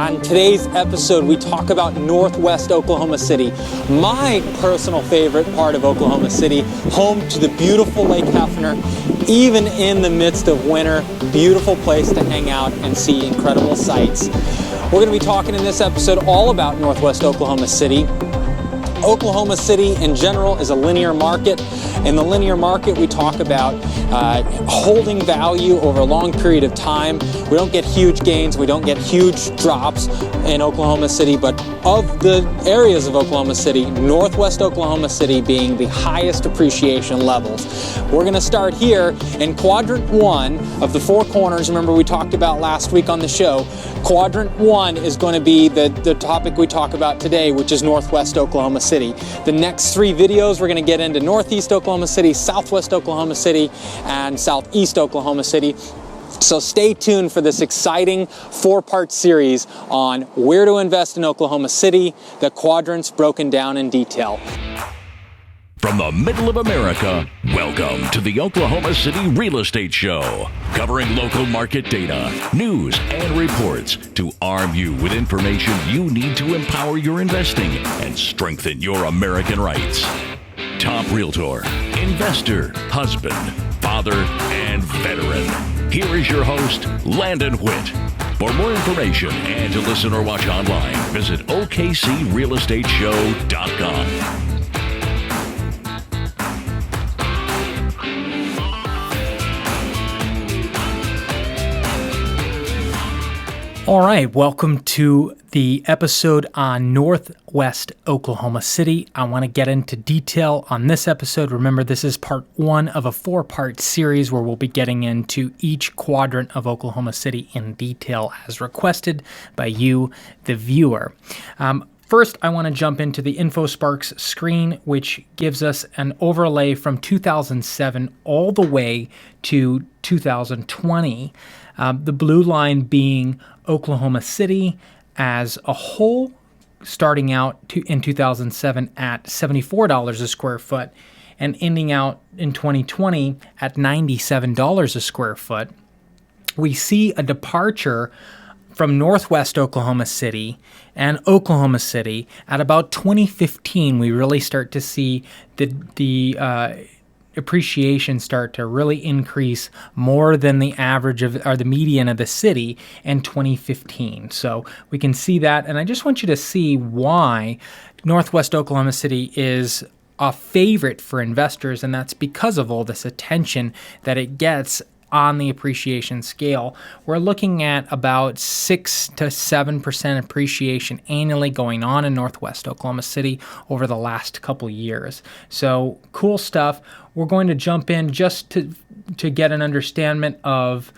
On today's episode, we talk about Northwest Oklahoma City, my personal favorite part of Oklahoma City, home to the beautiful Lake Hefner, even in the midst of winter, beautiful place to hang out and see incredible sights. We're going to be talking in this episode all about Northwest Oklahoma City. Oklahoma City in general is a linear market. In the linear market, we talk about holding value over a long period of time. We don't get huge gains, we don't get huge drops in Oklahoma City, but of the areas of Oklahoma City, Northwest Oklahoma City being the highest appreciation levels. We're going to start here in quadrant 1 of the 4 corners. Remember, we talked about last week on the show. Quadrant 1 is going to be the topic we talk about today, which is Northwest Oklahoma City. The next 3 videos, we're going to get into Northeast Oklahoma City, Southwest Oklahoma City, and Southeast Oklahoma City. So stay tuned for this exciting 4-part series on where to invest in Oklahoma City, the quadrants broken down in detail. From the middle of America, welcome to the Oklahoma City Real Estate Show, covering local market data, news, and reports to arm you with information you need to empower your investing and strengthen your American rights. Top realtor, investor, husband, father, and veteran. Here is your host, Landon Witt. For more information and to listen or watch online, visit okcrealestateshow.com. All right, welcome to the episode on Northwest Oklahoma City. I want to get into detail on this episode. Remember, this is part 1 of a 4-part series where we'll be getting into each quadrant of Oklahoma City in detail as requested by you, the viewer. First, I want to jump into the InfoSparks screen, which gives us an overlay from 2007 all the way to 2020. The blue line being Oklahoma City as a whole, starting out in 2007 at $74 a square foot and ending out in 2020 at $97 a square foot. We see a departure from Northwest Oklahoma City and Oklahoma City at about 2015. We really start to see the appreciation start to really increase more than the average of, or the median of the city in 2015. So we can see that, and I just want you to see why Northwest Oklahoma City is a favorite for investors, and that's because of all this attention that it gets on the appreciation scale. We're looking at about 6 to 7% appreciation annually going on in Northwest Oklahoma City over the last couple years. So cool stuff. We're going to jump in just to get an understanding of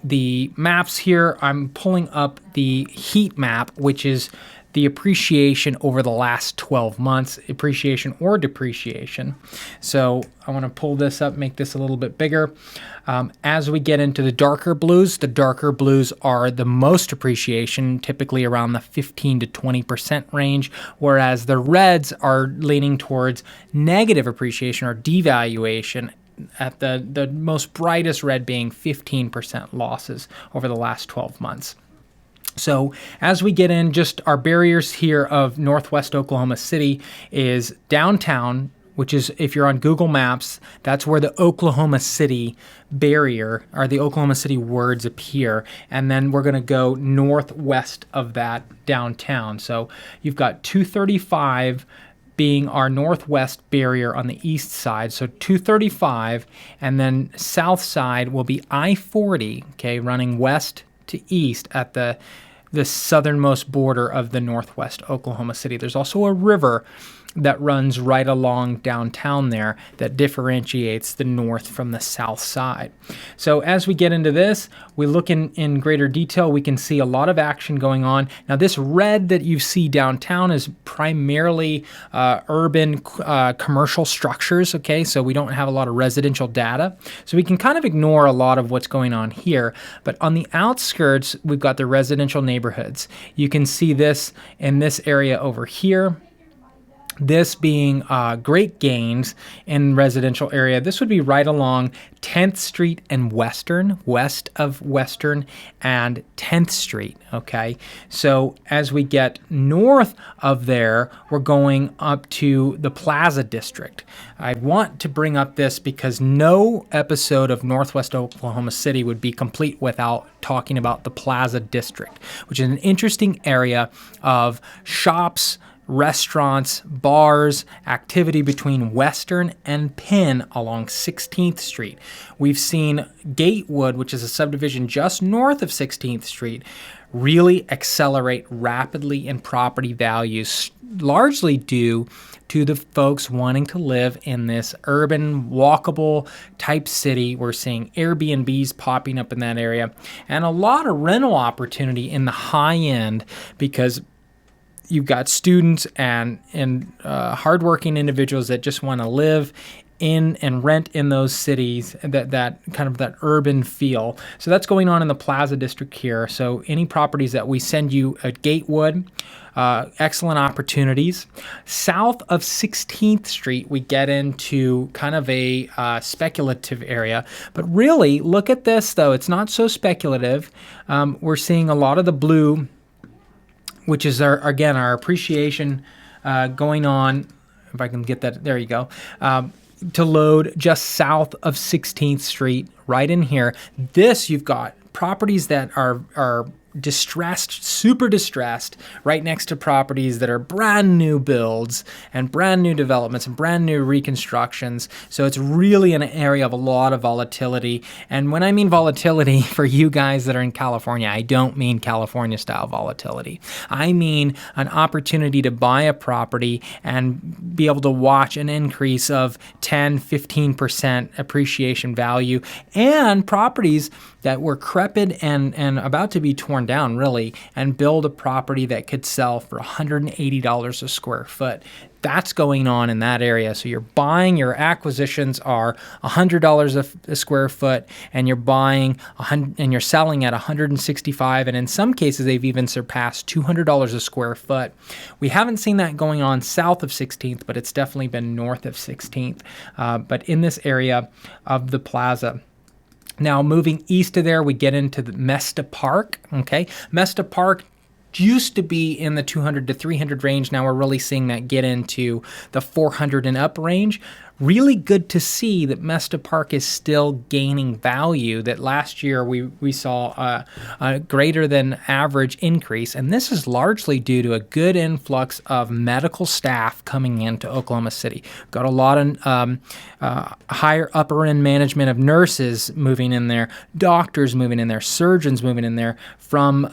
the maps here. I'm pulling up the heat map, which is the appreciation over the last 12 months, appreciation or depreciation. So I want to pull this up, make this a little bit bigger. As we get into the darker blues are the most appreciation, typically around the 15 to 20% range, whereas the reds are leaning towards negative appreciation or devaluation, at the most brightest red being 15% losses over the last 12 months. So as we get in, just our barriers here of Northwest Oklahoma City is downtown, which is, if you're on Google Maps, that's where the Oklahoma City barrier or the Oklahoma City words appear. And then we're going to go northwest of that downtown. So you've got 235 being our northwest barrier on the east side. So 235, and then south side will be I-40, okay, running west to east at the southernmost border of the Northwest Oklahoma City. There's also a river that runs right along downtown there that differentiates the north from the south side. So as we get into this, we look in greater detail, we can see a lot of action going on. Now this red that you see downtown is primarily urban commercial structures, okay? So we don't have a lot of residential data. So we can kind of ignore a lot of what's going on here. But on the outskirts, we've got the residential neighborhoods. You can see this in this area over here. This being great gains in residential area. This would be right along 10th Street and Western, west of Western and 10th Street, okay? So as we get north of there, we're going up to the Plaza District. I want to bring up this because no episode of Northwest Oklahoma City would be complete without talking about the Plaza District, which is an interesting area of shops, restaurants, bars, activity between Western and Penn along 16th Street. We've seen Gatewood, which is a subdivision just north of 16th Street, really accelerate rapidly in property values, largely due to the folks wanting to live in this urban, walkable type city. We're seeing Airbnbs popping up in that area and a lot of rental opportunity in the high end because you've got students and hardworking individuals that just want to live in and rent in those cities, that kind of that urban feel. So that's going on in the Plaza District here. So any properties that we send you at Gatewood, excellent opportunities. South of 16th Street, we get into kind of a speculative area. But really, look at this, though. It's not so speculative. We're seeing a lot of the blue, which is our appreciation going on, if I can get that, there you go, to load just south of 16th Street, right in here. This, you've got properties that are distressed, super distressed, right next to properties that are brand new builds and brand new developments and brand new reconstructions. So it's really an area of a lot of volatility. And when I mean volatility for you guys that are in California, I don't mean California style volatility. I mean an opportunity to buy a property and be able to watch an increase of 10, 15% appreciation value, and properties that were crepid and about to be torn down, really, and build a property that could sell for $180 a square foot. That's going on in that area. So you're buying, your acquisitions are $100 a square foot, and you're buying and you're selling at $165, and in some cases they've even surpassed $200 a square foot. We haven't seen that going on south of 16th, but it's definitely been north of 16th. But in this area of the plaza. Now, moving east of there, we get into the Mesta Park, okay? Mesta Park used to be in the 200 to 300 range. Now we're really seeing that get into the 400 and up range. Really good to see that Mesta Park is still gaining value, that last year we saw a greater than average increase, and this is largely due to a good influx of medical staff coming into Oklahoma City. Got a lot of higher upper end management of nurses moving in there, doctors moving in there, surgeons moving in there from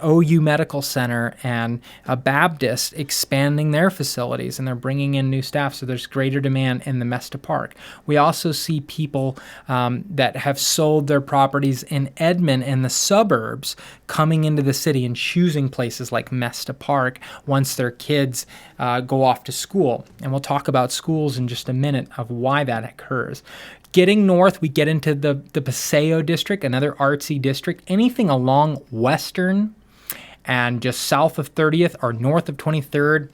OU Medical Center and Baptist expanding their facilities, and they're bringing in new staff, so there's greater demand in the Mesta Park. We also see people that have sold their properties in Edmond and the suburbs coming into the city and choosing places like Mesta Park once their kids go off to school. And we'll talk about schools in just a minute of why that occurs. Getting north, we get into the Paseo district, another artsy district. Anything along Western and just south of 30th or north of 23rd,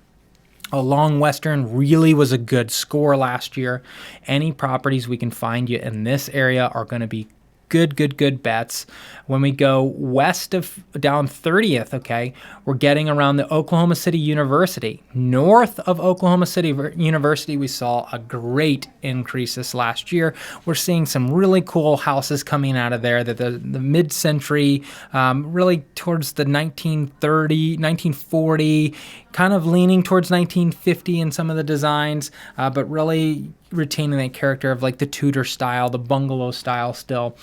along Western really was a good score last year. Any properties we can find you in this area are going to be good bets. When we go west of down 30th, okay, we're getting around the Oklahoma City University. North of Oklahoma City University, we saw a great increase this last year. We're seeing some really cool houses coming out of there, that the mid-century, really towards the 1930, 1940, kind of leaning towards 1950 in some of the designs, but really retaining that character of like the Tudor style, the bungalow style still.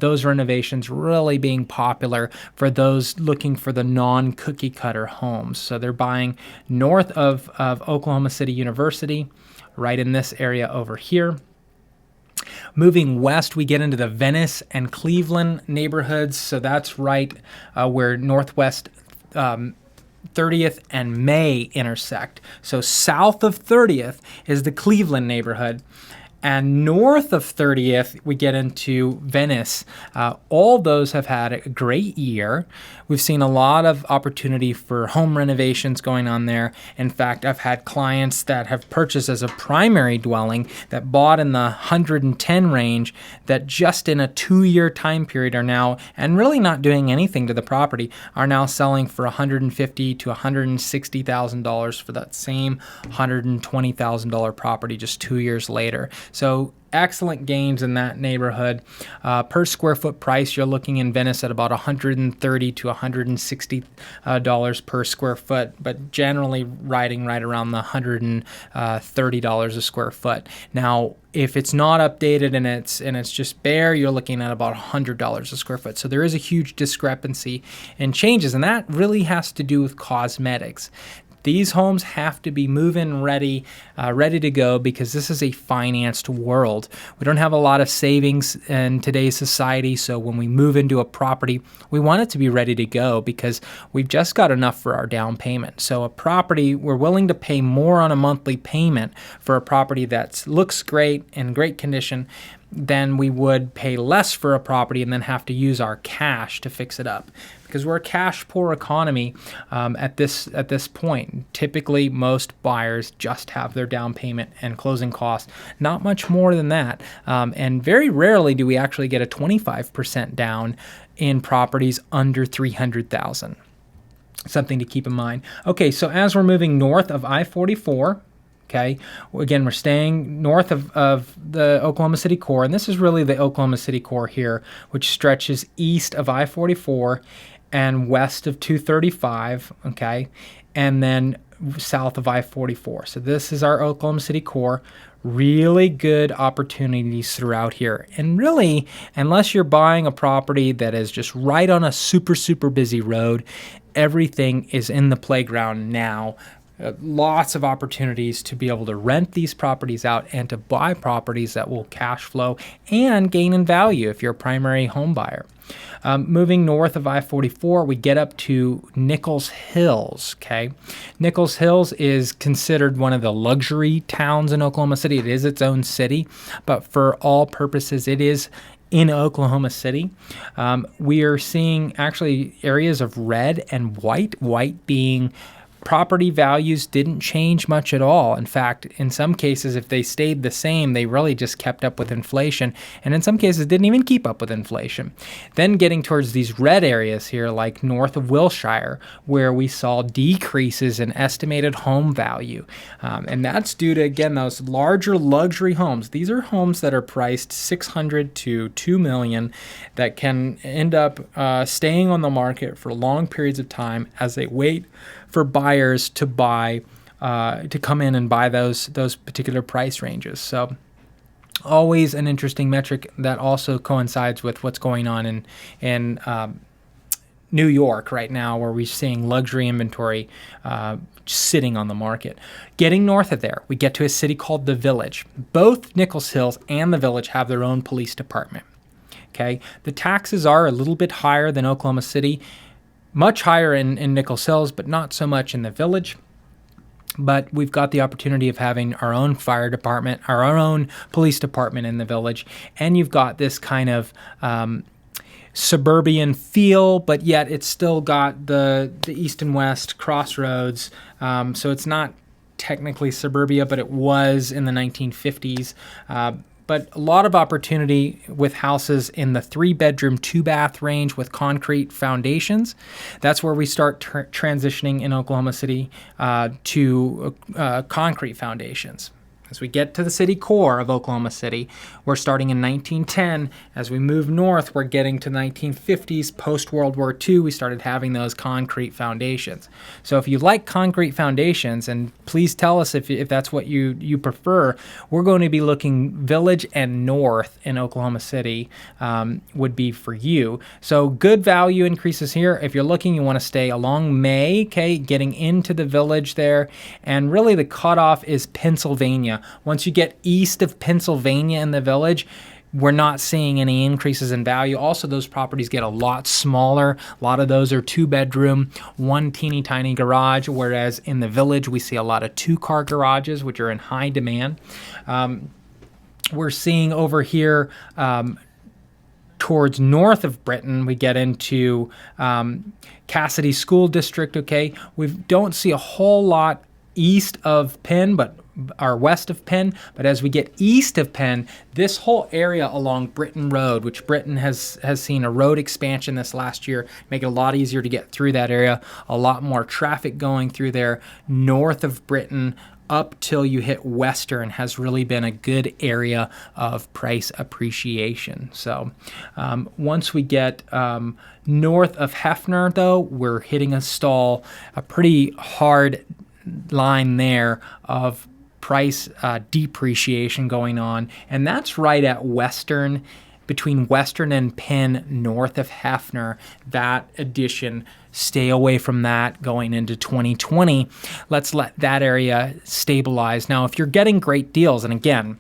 Those renovations really being popular for those looking for the non-cookie cutter homes. So they're buying north of Oklahoma City University, right in this area over here. Moving west, we get into the Venice and Cleveland neighborhoods. So that's right where Northwest 30th and May intersect. So south of 30th is the Cleveland neighborhood. And north of 30th, we get into Venice. All those have had a great year. We've seen a lot of opportunity for home renovations going on there. In fact, I've had clients that have purchased as a primary dwelling that bought in the 110 range that just in a 2-year time period are now, and really not doing anything to the property, are now selling for $150,000 to $160,000 for that same $120,000 property just 2 years later. So excellent gains in that neighborhood. Per square foot price, you're looking in Venice at about $130 to $160 per square foot, but generally riding right around the $130 a square foot. Now, if it's not updated and it's just bare, you're looking at about $100 a square foot. So there is a huge discrepancy in changes, and that really has to do with cosmetics. These homes have to be move-in ready, ready to go, because this is a financed world. We don't have a lot of savings in today's society, so when we move into a property, we want it to be ready to go because we've just got enough for our down payment. So a property, we're willing to pay more on a monthly payment for a property that looks great, in great condition, than we would pay less for a property and then have to use our cash to fix it up. Because we're a cash poor economy at this point. Typically, most buyers just have their down payment and closing costs, not much more than that. And very rarely do we actually get a 25% down in properties under $300,000. Something to keep in mind. Okay, so as we're moving north of I-44, okay, again, we're staying north of the Oklahoma City core, and this is really the Oklahoma City core here, which stretches east of I-44 and west of 235, okay, and then south of I-44. So this is our Oklahoma City core. Really good opportunities throughout here. And really, unless you're buying a property that is just right on a super, super busy road, everything is in the playground now. Lots of opportunities to be able to rent these properties out and to buy properties that will cash flow and gain in value if you're a primary home buyer. Moving north of I-44, we get up to Nichols Hills, okay? Nichols Hills is considered one of the luxury towns in Oklahoma City. It is its own city, but for all purposes, it is in Oklahoma City. We are seeing actually areas of red and white being property values didn't change much at all. In fact, in some cases, if they stayed the same, they really just kept up with inflation, and in some cases didn't even keep up with inflation. Then getting towards these red areas here, like north of Wilshire, where we saw decreases in estimated home value. And that's due to, again, those larger luxury homes. These are homes that are priced $600,000 to $2 million that can end up staying on the market for long periods of time as they wait for buyers to buy, to come in and buy those particular price ranges. So always an interesting metric that also coincides with what's going on in New York right now, where we're seeing luxury inventory sitting on the market. Getting north of there, we get to a city called The Village. Both Nichols Hills and The Village have their own police department. Okay, the taxes are a little bit higher than Oklahoma City. Much higher in Nichols Hills, but not so much in The Village. But we've got the opportunity of having our own fire department, our own police department in The Village, and you've got this kind of suburban feel, but yet it's still got the east and west crossroads. So it's not technically suburbia, but it was in the 1950s. But a lot of opportunity with houses in the 3-bedroom, 2-bath range with concrete foundations. That's where we start transitioning in Oklahoma City to concrete foundations. As we get to the city core of Oklahoma City, we're starting in 1910. As we move north, we're getting to the 1950s. Post-World War II, we started having those concrete foundations. So if you like concrete foundations, and please tell us if that's what you prefer, we're going to be looking Village and North in Oklahoma City would be for you. So good value increases here. If you're looking, you want to stay along May, okay, getting into the Village there. And really the cutoff is Pennsylvania. Once you get east of Pennsylvania in the Village, we're not seeing any increases in value. Also, those properties get a lot smaller. A lot of those are 2-bedroom, one teeny tiny garage, whereas in the Village, we see a lot of 2-car garages, which are in high demand. we're seeing over here towards north of Britain, we get into Cassidy School District, okay? We don't see a whole lot east of Penn, or west of Penn, but as we get east of Penn, this whole area along Britain Road, which Britain has seen a road expansion this last year, make it a lot easier to get through that area, a lot more traffic going through there. North of Britain, up till you hit Western, has really been a good area of price appreciation. So once we get north of Hefner, though, we're hitting a stall, a pretty hard line there of price depreciation going on, and that's right at Western, between Western and Penn, north of Hefner. That addition, stay away from that going into 2020. Let's let that area stabilize. Now, if you're getting great deals, and again,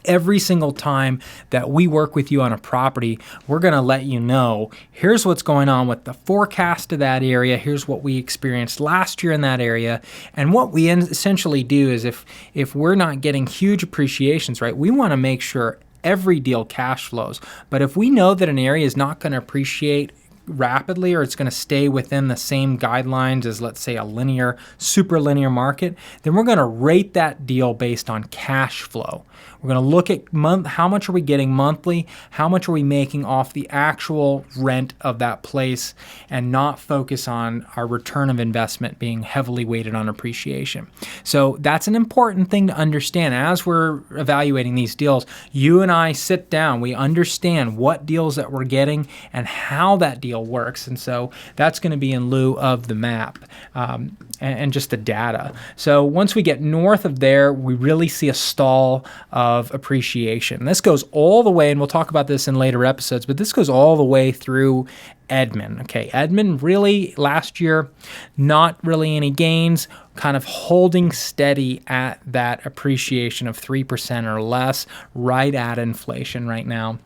every single time that we work with you on a property, we're going to let you know, here's what's going on with the forecast of that area. Here's what we experienced last year in that area. And what we essentially do is if we're not getting huge appreciations, right, we want to make sure every deal cash flows. But if we know that an area is not going to appreciate rapidly, or it's going to stay within the same guidelines as, let's say, a super linear market, then we're going to rate that deal based on cash flow. We're going to look at how much are we getting monthly, how much are we making off the actual rent of that place, and not focus on our return of investment being heavily weighted on appreciation. So that's an important thing to understand. As we're evaluating these deals, you and I sit down, we understand what deals that we're getting and how that deal works. And so that's going to be in lieu of the map and just the data. So once we get north of there, we really see a stall of appreciation. This goes all the way, and we'll talk about this in later episodes, but this goes all the way through Edmond. Okay, Edmond really last year, not really any gains, kind of holding steady at that appreciation of 3% or less, right at inflation right now.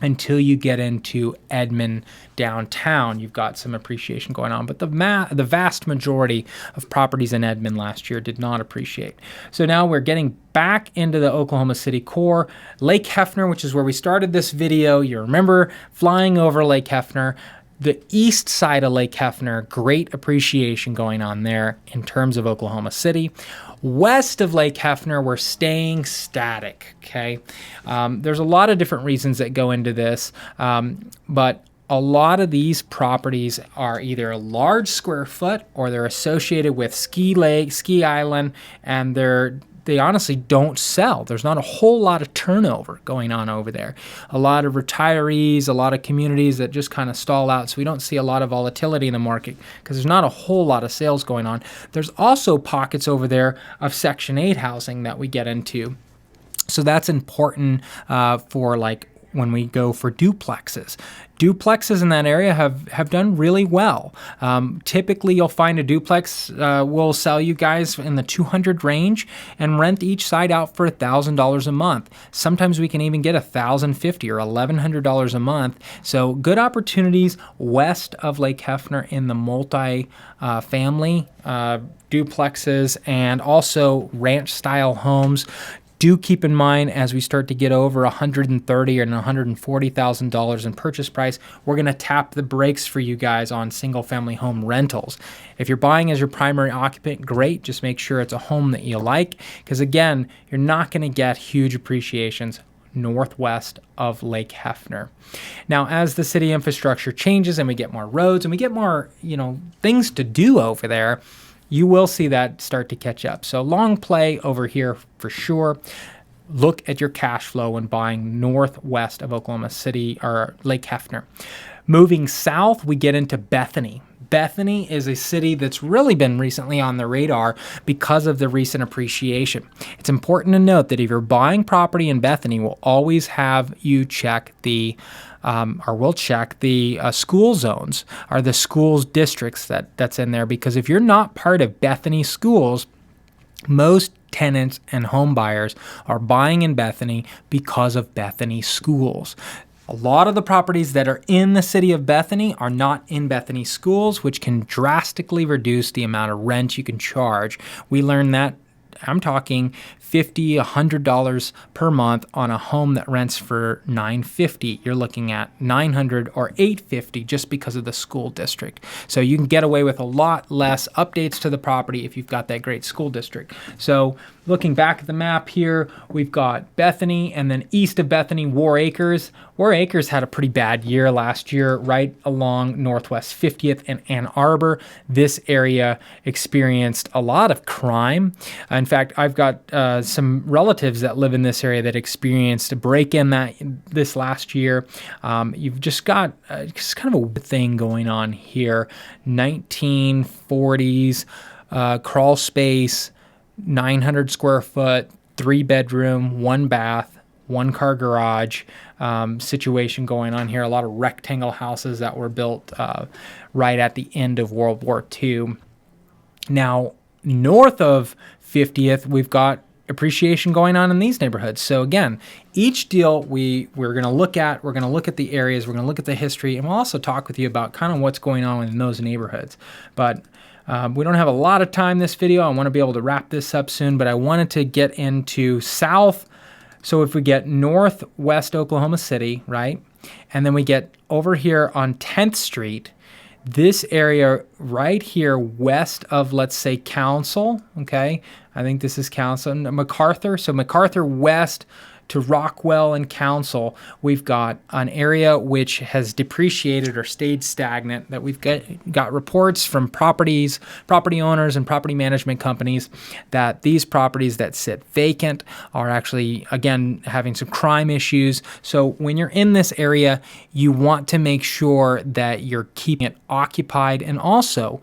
Until you get into Edmond downtown, you've got some appreciation going on. But the vast majority of properties in Edmond last year did not appreciate. So now we're getting back into the Oklahoma City core. Lake Hefner, which is where we started this video. You remember flying over Lake Hefner. The east side of Lake Hefner, great appreciation going on there in terms of Oklahoma City. West of Lake Hefner, we're staying static, okay? There's a lot of different reasons that go into this, but a lot of these properties are either a large square foot or they're associated with ski lake, ski island, and they honestly don't sell. There's not a whole lot of turnover going on over there. A lot of retirees, a lot of communities that just kind of stall out, so we don't see a lot of volatility in the market because there's not a whole lot of sales going on. There's also pockets over there of Section 8 housing that we get into. So that's important for like when we go for duplexes. Duplexes in that area have done really well. Typically, you'll find a duplex will sell you guys in the 200 range and rent each side out for $1,000 a month. Sometimes we can even get $1,050 or $1,100 a month. So good opportunities west of Lake Hefner in the multi-family duplexes and also ranch-style homes. Do keep in mind, as we start to get over $130,000 and $140,000 in purchase price, we're going to tap the brakes for you guys on single-family home rentals. If you're buying as your primary occupant, great. Just make sure it's a home that you like, because again, you're not going to get huge appreciations northwest of Lake Hefner. Now, as the city infrastructure changes and we get more roads and we get more, things to do over there, you will see that start to catch up. So long play over here for sure. Look at your cash flow when buying northwest of Oklahoma City or Lake Hefner. Moving south, we get into Bethany. Bethany is a city that's really been recently on the radar because of the recent appreciation. It's important to note that if you're buying property in Bethany, we'll always have you check we'll check the school zones or the schools districts that's in there, because if you're not part of Bethany schools, most tenants and home buyers are buying in Bethany because of Bethany schools. A lot of the properties that are in the city of Bethany are not in Bethany schools, which can drastically reduce the amount of rent you can charge. We learned that I'm talking $50, $100 per month on a home that rents for $950. You're looking at $900 or $850 just because of the school district. So you can get away with a lot less updates to the property if you've got that great school district. So looking back at the map here, we've got Bethany, and then east of Bethany, War Acres. War Acres had a pretty bad year last year, right along Northwest 50th and Ann Arbor. This area experienced a lot of crime. In fact, I've got some relatives that live in this area that experienced a break-in this last year. You've just got just kind of a thing going on here. 1940s crawl space, 900 square foot, 3-bedroom, 1 bath, 1-car garage situation going on here. A lot of rectangle houses that were built right at the end of World War II. Now, north of 50th, we've got appreciation going on in these neighborhoods. So again, each deal we're going to look at the areas, we're going to look at the history, and we'll also talk with you about kind of what's going on in those neighborhoods. But we don't have a lot of time this video. I want to be able to wrap this up soon, but I wanted to get into south. So if we get northwest Oklahoma City, right, and then we get over here on 10th Street, this area right here west of, let's say, Council, okay, I think this is Council, MacArthur. So MacArthur west to Rockwell and Council, we've got an area which has depreciated or stayed stagnant, that we've got reports from property owners and property management companies that these properties that sit vacant are actually, again, having some crime issues. So when you're in this area, you want to make sure that you're keeping it occupied. And also,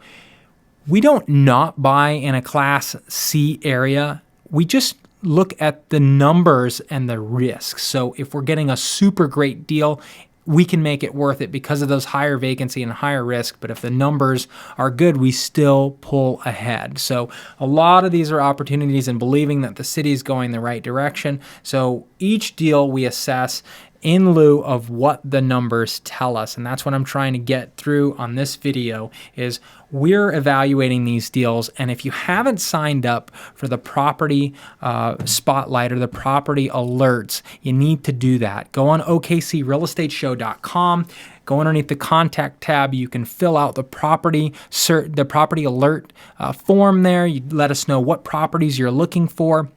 we don't not buy in a Class C area. We just look at the numbers and the risks. So if we're getting a super great deal, we can make it worth it because of those higher vacancy and higher risk. But if the numbers are good, we still pull ahead. So a lot of these are opportunities and believing that the city is going the right direction. So each deal we assess in lieu of what the numbers tell us. And that's what I'm trying to get through on this video is we're evaluating these deals. And if you haven't signed up for the property spotlight or the property alerts, you need to do that. Go on okcrealestateshow.com. Go underneath the contact tab. You can fill out the property alert form there. You let us know what properties you're looking for.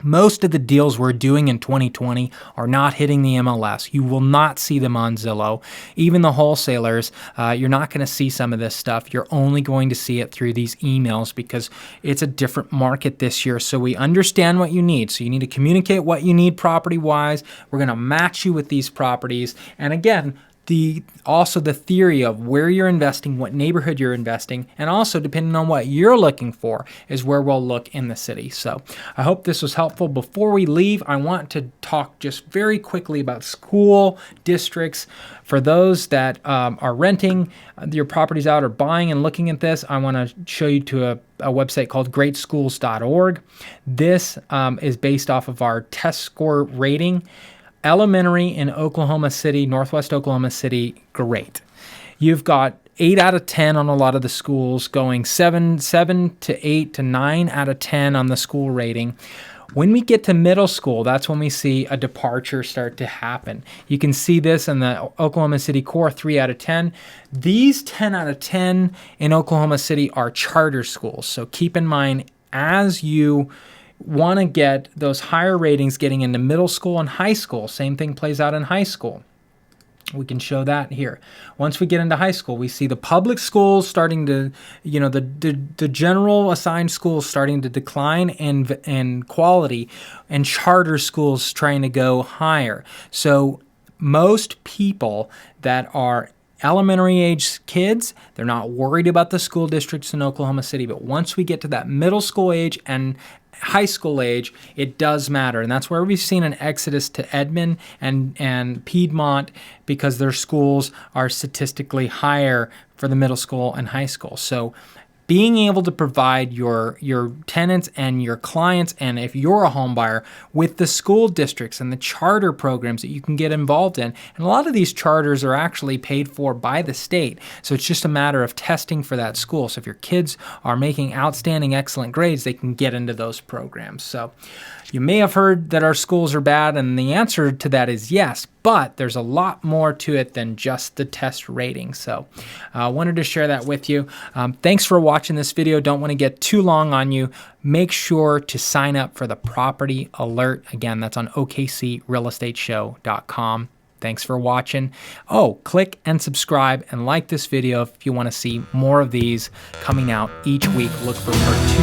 Most of the deals we're doing in 2020 are not hitting the MLS. You will not see them on Zillow. Even the wholesalers, you're not going to see some of this stuff. You're only going to see it through these emails because it's a different market this year. So we understand what you need. So you need to communicate what you need property-wise. We're going to match you with these properties. And again, also the theory of where you're investing, what neighborhood you're investing, and also depending on what you're looking for is where we'll look in the city. So I hope this was helpful. Before we leave, I want to talk just very quickly about school districts. For those that are renting your properties out or buying and looking at this, I want to show you to a website called greatschools.org. This is based off of our test score rating. Elementary in Oklahoma City, Northwest Oklahoma City, great. You've got 8 out of 10 on a lot of the schools, going 7 to 8 to 9 out of 10 on the school rating. When we get to middle school, that's when we see a departure start to happen. You can see this in the Oklahoma City core, 3 out of 10. These 10 out of 10 in Oklahoma City are charter schools. So keep in mind, as you want to get those higher ratings getting into middle school and high school. Same thing plays out in high school. We can show that here. Once we get into high school, we see the public schools starting to, the general assigned schools starting to decline in quality, and charter schools trying to go higher. So most people that are elementary age kids, they're not worried about the school districts in Oklahoma City. But once we get to that middle school age and high school age, it does matter. And that's where we've seen an exodus to Edmond and Piedmont because their schools are statistically higher for the middle school and high school. So being able to provide your tenants and your clients, and if you're a home buyer, with the school districts and the charter programs that you can get involved in. And a lot of these charters are actually paid for by the state. So it's just a matter of testing for that school. So if your kids are making outstanding, excellent grades, they can get into those programs. So you may have heard that our schools are bad, and the answer to that is yes, but there's a lot more to it than just the test rating. So I wanted to share that with you. Thanks for watching this video. Don't want to get too long on you. Make sure to sign up for the property alert. Again, that's on okcrealestateshow.com. Thanks for watching. Oh, click and subscribe and like this video if you want to see more of these coming out each week. Look for part 2,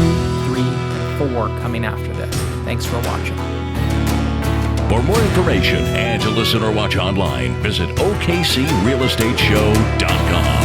3, and 4 coming after this. Thanks for watching. For more information and to listen or watch online, visit okcrealestateshow.com.